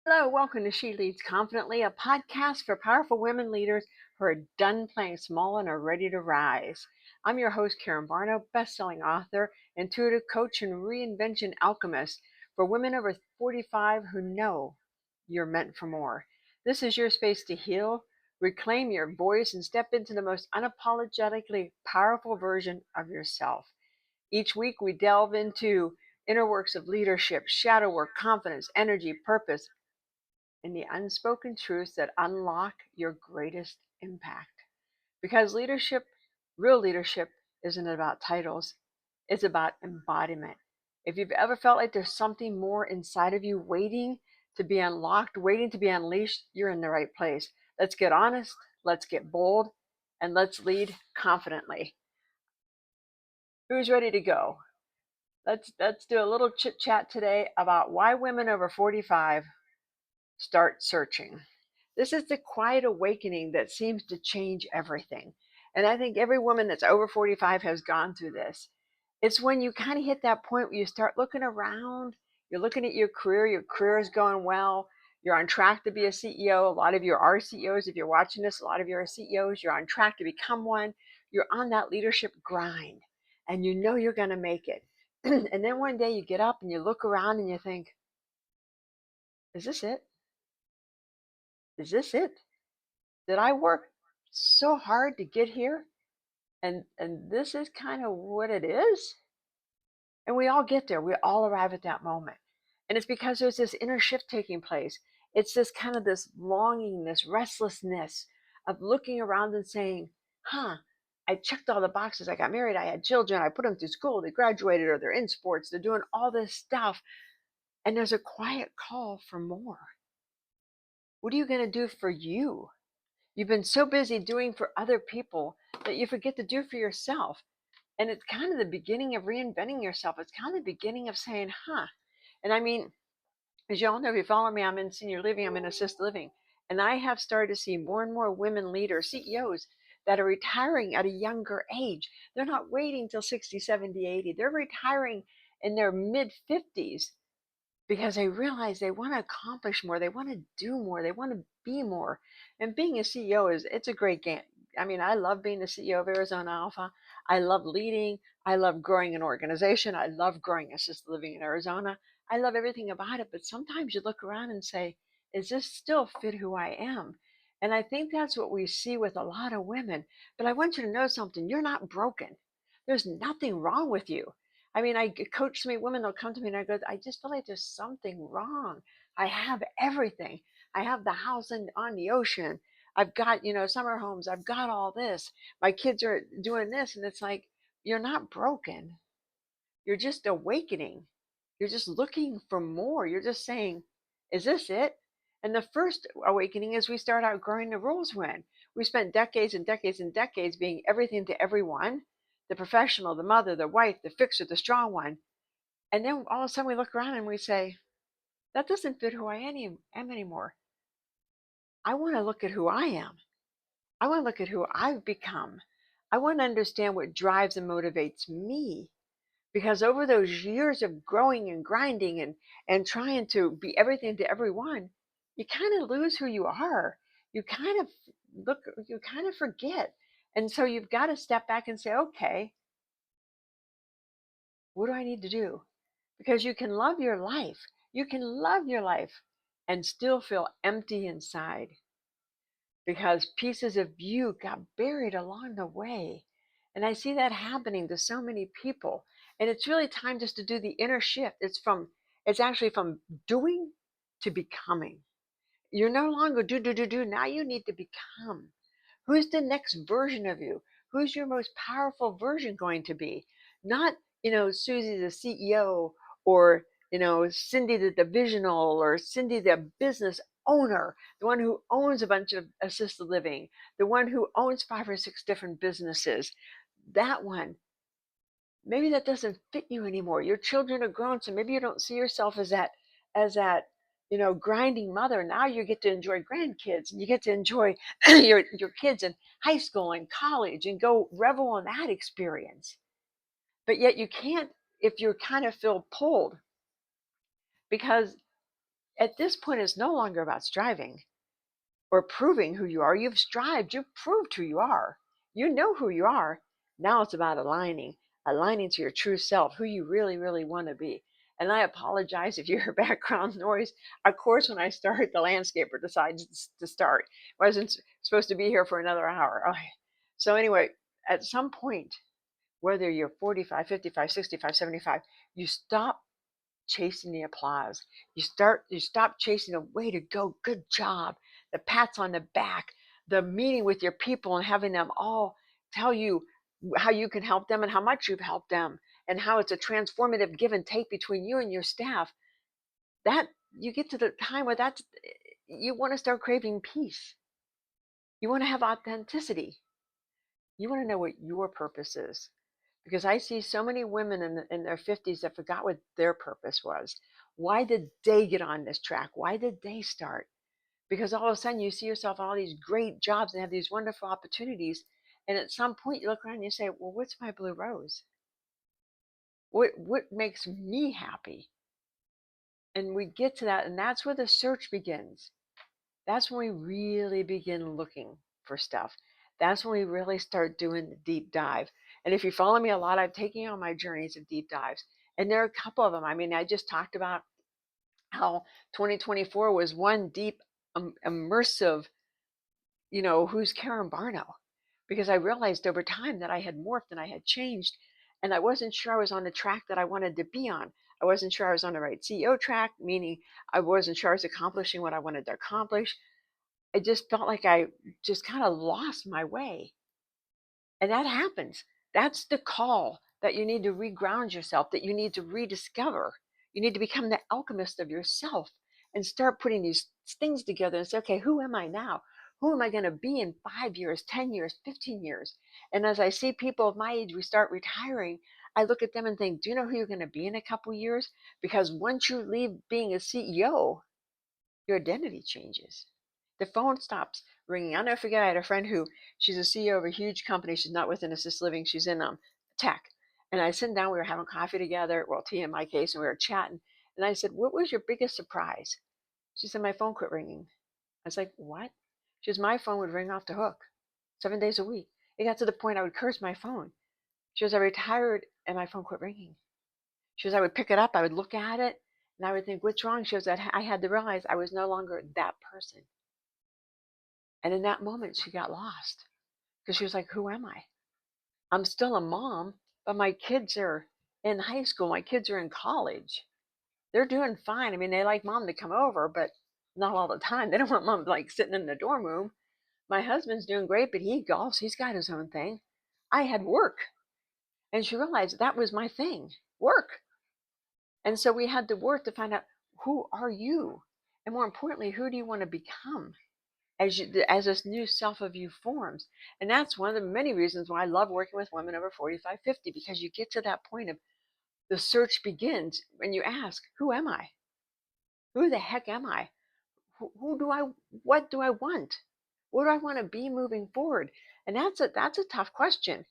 Hello, welcome to She Leads Confidently, a podcast for powerful women leaders who are done playing small and are ready to rise. I'm your host, Karen Barno, best-selling author, intuitive coach, and reinvention alchemist for women over 45 who know you're meant for more. This is your space to heal, reclaim your voice, and step into the most unapologetically powerful version of yourself. Each week, we delve into inner works of leadership, shadow work, confidence, energy, purpose, and the unspoken truths that unlock your greatest impact. Because real leadership, isn't about titles, it's about embodiment. If you've ever felt like there's something more inside of you waiting to be unlocked, waiting to be unleashed, you're in the right place. Let's get honest, let's get bold, and let's lead confidently. Who's ready to go? Let's do a little chit chat today about why women over 45 start searching. This is the quiet awakening that seems to change everything. And I think every woman that's over 45 has gone through this. It's when you kind of hit that point where you start looking around, you're looking at your career is going well, you're on track to be a CEO. A lot of you are CEOs. If you're watching this, a lot of you are CEOs. You're on track to become one. You're on that leadership grind and you know you're going to make it. And then one day you get up and you look around and you think, is this it? Is this it? Did I work so hard to get here? And this is kind of what it is? And we all get there. We all arrive at that moment. And it's because there's this inner shift taking place. It's this kind of this longing, this restlessness of looking around and saying, I checked all the boxes. I got married. I had children. I put them through school. They graduated or they're in sports. They're doing all this stuff. And there's a quiet call for more. What are you going to do for you? You've been so busy doing for other people that you forget to do for yourself. And it's kind of the beginning of reinventing yourself. It's kind of the beginning of saying, And I mean, as you all know, if you follow me, I'm in senior living, I'm in assisted living. And I have started to see more and more women leaders, CEOs, that are retiring at a younger age. They're not waiting till 60, 70, 80. They're retiring in their mid 50s because they realize they want to accomplish more, they want to do more, they want to be more. And being a CEO it's a great game. I mean, I love being the CEO of Arizona Alpha. I love leading. I love growing an organization. I love growing assisted living in Arizona. I love everything about it. But sometimes you look around and say, is this still fit who I am? And I think that's what we see with a lot of women. But I want you to know something. You're not broken. There's nothing wrong with you. I mean, I coach so many women, they'll come to me and I go, I just feel like there's something wrong. I have everything. I have the house on the ocean. I've got, summer homes. I've got all this. My kids are doing this. And it's like, you're not broken. You're just awakening. You're just looking for more. You're just saying, is this it? And the first awakening is we start outgrowing the rules when we spent decades and decades and decades being everything to everyone, the professional, the mother, the wife, the fixer, the strong one. And then all of a sudden we look around and we say, that doesn't fit who I am anymore. I want to look at who I am. I want to look at who I've become. I want to understand what drives and motivates me. Because over those years of growing and grinding and trying to be everything to everyone, you kind of lose who you are. You kind of you kind of forget. And so you've got to step back and say, okay, what do I need to do? Because you can love your life. You can love your life and still feel empty inside because pieces of you got buried along the way. And I see that happening to so many people. And it's really time just to do the inner shift. It's actually from doing to becoming. You're no longer do. Now you need to become. Who's the next version of you? Who's your most powerful version going to be? Not, Susie the CEO or, Cindy the divisional or Cindy the business owner, the one who owns a bunch of assisted living, the one who owns 5 or 6 different businesses. That one, maybe that doesn't fit you anymore. Your children are grown, so maybe you don't see yourself as that grinding mother. Now you get to enjoy grandkids and you get to enjoy your kids in high school and college and go revel in that experience. But yet you can't if you kind of feel pulled because At this point, it's no longer about striving or proving who you are. You've strived, you've proved who you are. You know who you are. Now it's about aligning to your true self, who you really, really want to be. And I apologize if you hear background noise. Of course, when I started, the landscaper decided to start. Wasn't supposed to be here for another hour. Okay. So anyway, at some point, whether you're 45, 55, 65, 75, you stop chasing the applause. You stop chasing the way to go, good job, the pats on the back, the meeting with your people and having them all tell you how you can help them and how much you've helped them and how it's a transformative give and take between you and your staff. That you get to the time where that's you want to start craving peace. You want to have authenticity. You want to know what your purpose is. Because I see so many women in their 50s that forgot what their purpose was. Why did they get on this track? Why did they start? Because all of a sudden you see yourself all these great jobs and have these wonderful opportunities. And at some point you look around and you say, well, what's my blue rose? What makes me happy? And we get to that, and that's where the search begins. That's when we really begin looking for stuff. That's when we really start doing the deep dive. And if you follow me a lot, I'm taking on my journeys of deep dives. And there are a couple of them. I mean, I just talked about how 2024 was one deep, immersive, who's Karen Barno? Because I realized over time that I had morphed and I had changed. And I wasn't sure I was on the track that I wanted to be on. I wasn't sure I was on the right CEO track, meaning I wasn't sure I was accomplishing what I wanted to accomplish. I just felt like I just kind of lost my way. And that happens. That's the call that you need to reground yourself, that you need to rediscover. You need to become the alchemist of yourself and start putting these things together and say, okay, who am I now? Who am I going to be in 5 years, 10 years, 15 years? And as I see people of my age, we start retiring, I look at them and think, do you know who you're going to be in a couple years? Because once you leave being a CEO, your identity changes. The phone stops ringing. I'll never forget, I had a friend who, she's a CEO of a huge company. She's not within assisted living. She's in tech. And I sat down, we were having coffee together, well, tea in my case, and we were chatting. And I said, what was your biggest surprise? She said, my phone quit ringing. I was like, what? She says, my phone would ring off the hook 7 days a week. It got to the point I would curse my phone. She goes, I retired and my phone quit ringing. She goes, I would pick it up, I would look at it, and I would think, what's wrong? She goes, I had to realize I was no longer that person. And in that moment, she got lost because she was like, who am I? I'm still a mom, but my kids are in high school. My kids are in college. They're doing fine. I mean, they like mom to come over, but not all the time. They don't want mom like sitting in the dorm room. My husband's doing great, but he golfs. He's got his own thing. I had work. And she realized that was my thing, work. And so we had to work to find out, who are you? And more importantly, who do you want to become? As this new self of you forms. And that's one of the many reasons why I love working with women over 45, 50, because you get to that point of the search begins when you ask, who am I? Who the heck am I? Who do I, what do I want? What do I want to be moving forward? And that's a tough question.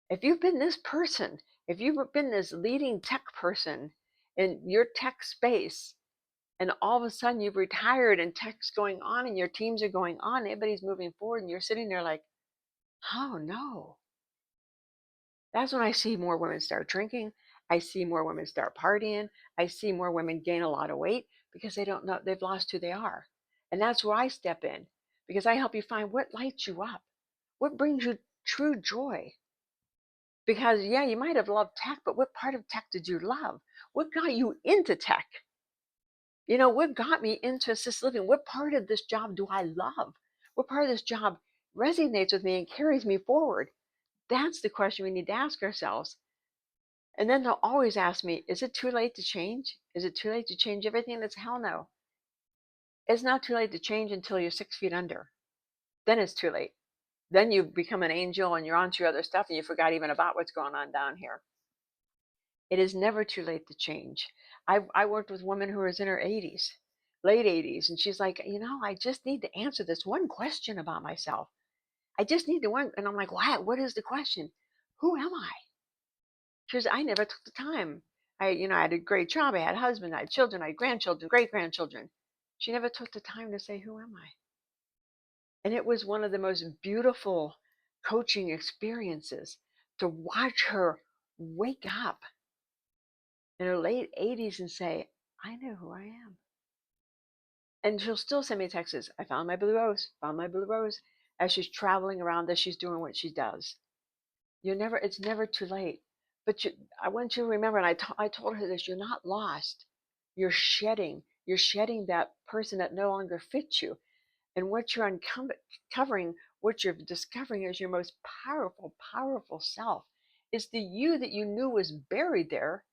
If you've been this person, if you've been this leading tech person in your tech space, and all of a sudden you've retired and tech's going on and your teams are going on, everybody's moving forward, and you're sitting there like, oh no. That's when I see more women start drinking. I see more women start partying. I see more women gain a lot of weight because they don't know, they've lost who they are. And that's where I step in, because I help you find what lights you up, what brings you true joy. Because yeah, you might have loved tech, but what part of tech did you love? What got you into tech? What got me into assisted living? What part of this job do I love? What part of this job resonates with me and carries me forward? That's the question we need to ask ourselves. And then they'll always ask me, is it too late to change? Is it too late to change everything? That's hell no. It's not too late to change until you're 6 feet under. Then it's too late. Then you become an angel and you're on to your other stuff and you forgot even about what's going on down here. It is never too late to change. I worked with a woman who was in her 80s, late 80s, and she's like, I just need to answer this one question about myself. I just need to one. And I'm like, what? What is the question? Who am I? She goes, I never took the time. I had a great job. I had a husband, I had children, I had grandchildren, great grandchildren. She never took the time to say, "Who am I?" And it was one of the most beautiful coaching experiences to watch her wake up in her late 80s and say, "I know who I am." And she'll still send me texts. "I found my blue rose, found my blue rose," as she's traveling around, as she's doing what she does. It's never too late. But I want you to remember, and I told her this, you're not lost. You're shedding that person that no longer fits you. And what you're uncovering, what you're discovering is your most powerful, powerful self. It's the you that you knew was buried there,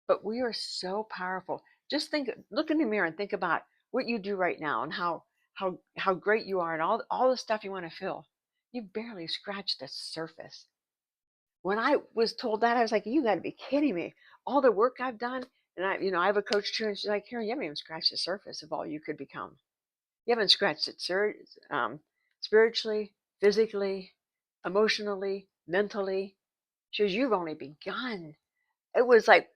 but we are so powerful. Just look in the mirror and think about what you do right now and how great you are and all the stuff you want to feel. You barely scratched the surface. When I was told that, I was like, "You got to be kidding me!" All the work I've done, and I have a coach too, and she's like, "Karen, you haven't even scratched the surface of all you could become. You haven't scratched it, sir. Spiritually, physically, emotionally, mentally." She goes, "You've only begun." It was like,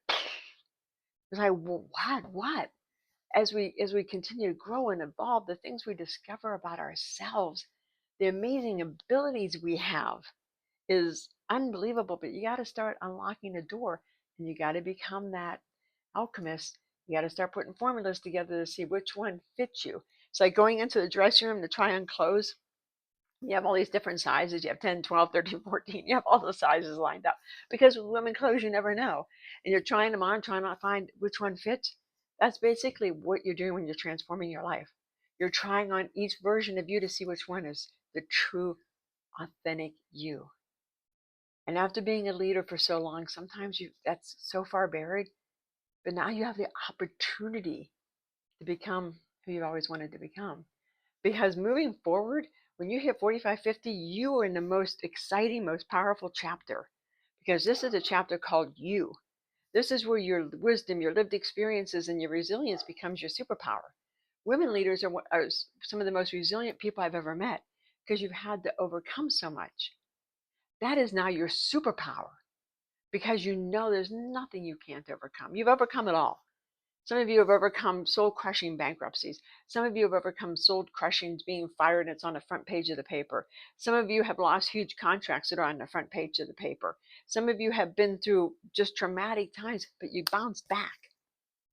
what? As we continue to grow and evolve, the things we discover about ourselves, the amazing abilities we have is unbelievable. But you got to start unlocking the door, and you got to become that alchemist. You got to start putting formulas together to see which one fits you. It's like going into the dressing room to try on clothes. You have all these different sizes. You have 10, 12, 13, 14. You have all the sizes lined up because with women clothes, you never know. And you're trying them on, trying to find which one fits. That's basically what you're doing when you're transforming your life. You're trying on each version of you to see which one is the true, authentic you. And after being a leader for so long, sometimes that's so far buried, but now you have the opportunity to become who you've always wanted to become. Because moving forward, when you hit 45, 50, you are in the most exciting, most powerful chapter. Because this is a chapter called you. This is where your wisdom, your lived experiences, and your resilience becomes your superpower. Women leaders are some of the most resilient people I've ever met because you've had to overcome so much. That is now your superpower because you know there's nothing you can't overcome. You've overcome it all. Some of you have overcome soul crushing bankruptcies. Some of you have overcome soul crushing being fired and it's on the front page of the paper. Some of you have lost huge contracts that are on the front page of the paper. Some of you have been through just traumatic times, but you bounced back.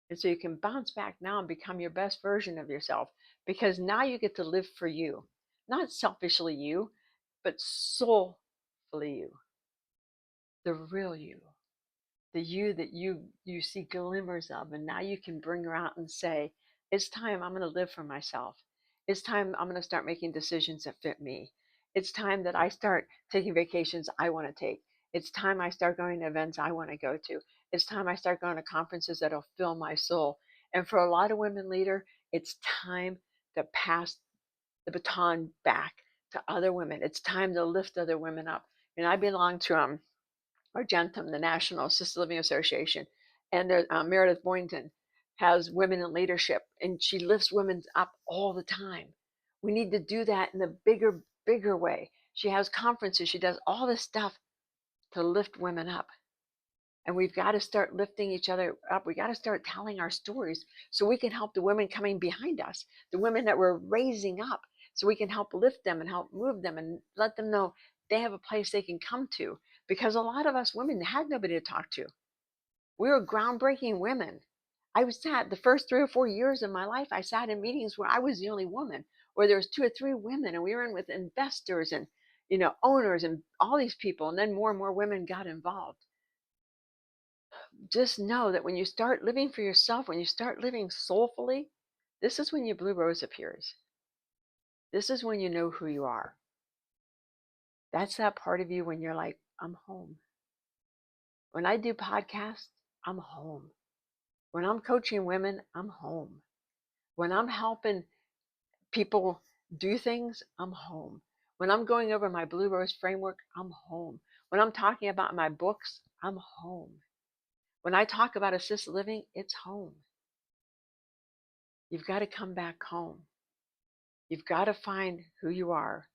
And so you can bounce back now and become your best version of yourself because now you get to live for you. Not selfishly you, but soulfully you, the real you. The you that you see glimmers of, and now you can bring her out and say, "It's time I'm going to live for myself. It's time I'm going to start making decisions that fit me. It's time that I start taking vacations I want to take. It's time I start going to events I want to go to. It's time I start going to conferences that'll fill my soul." And for a lot of women leader, it's time to pass the baton back to other women. It's time to lift other women up. And I belong to Argentum, the National Assisted Living Association, and Meredith Boynton has women in leadership, and she lifts women up all the time. We need to do that in a bigger way. She has conferences, she does all this stuff to lift women up. And we've got to start lifting each other up. We got to start telling our stories so we can help the women coming behind us, the women that we're raising up, so we can help lift them and help move them and let them know they have a place they can come to. Because a lot of us women had nobody to talk to. We were groundbreaking women. I was sat the first 3 or 4 years of my life, I sat in meetings where I was the only woman, where there was 2 or 3 women, and we were in with investors and owners and all these people, and then more and more women got involved. Just know that when you start living for yourself, when you start living soulfully, this is when your blue rose appears. This is when you know who you are. That's that part of you when you're like, "I'm home." When I do podcasts, I'm home. When I'm coaching women, I'm home. When I'm helping people do things, I'm home. When I'm going over my blue rose framework, I'm home. When I'm talking about my books, I'm home. When I talk about assisted living, it's home. You've got to come back home. You've got to find who you are,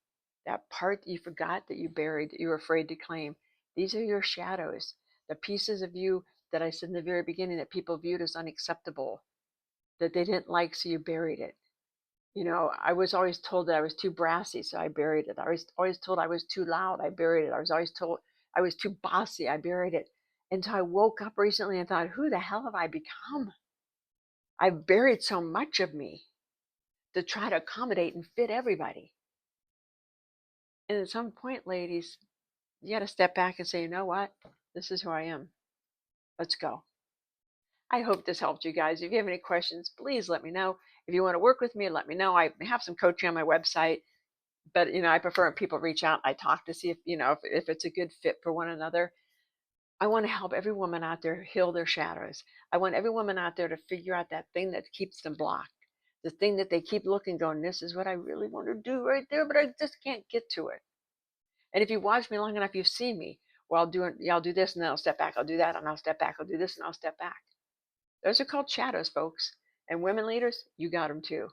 that part that you forgot, that you buried, that you were afraid to claim. These are your shadows, the pieces of you that I said in the very beginning that people viewed as unacceptable, that they didn't like, so you buried it. I was always told that I was too brassy, so I buried it. I was always told I was too loud. I buried it. I was always told I was too bossy. I buried it. Until I woke up recently and thought, who the hell have I become? I've buried so much of me to try to accommodate and fit everybody. And at some point, ladies, you got to step back and say, you know what? This is who I am. Let's go. I hope this helped you guys. If you have any questions, please let me know. If you want to work with me, let me know. I have some coaching on my website, but I prefer when people reach out. I talk to see if it's a good fit for one another. I want to help every woman out there heal their shadows. I want every woman out there to figure out that thing that keeps them blocked, the thing that they keep looking, going, this is what I really want to do right there, but I just can't get to it. And if you watch me long enough, you've seen me. Well, I'll do this and then I'll step back. I'll do that and I'll step back. I'll do this and I'll step back. Those are called shadows, folks. And women leaders, you got them too.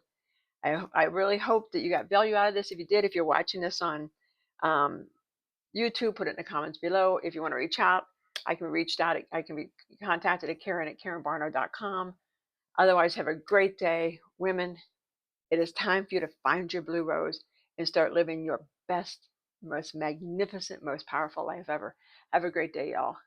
I really hope that you got value out of this. If you did, if you're watching this on YouTube, put it in the comments below. If you want to reach out, I can be contacted at Karen@KarenBarno.com. Otherwise, have a great day. Women, it is time for you to find your blue rose and start living your best, most magnificent, most powerful life ever. Have a great day, y'all.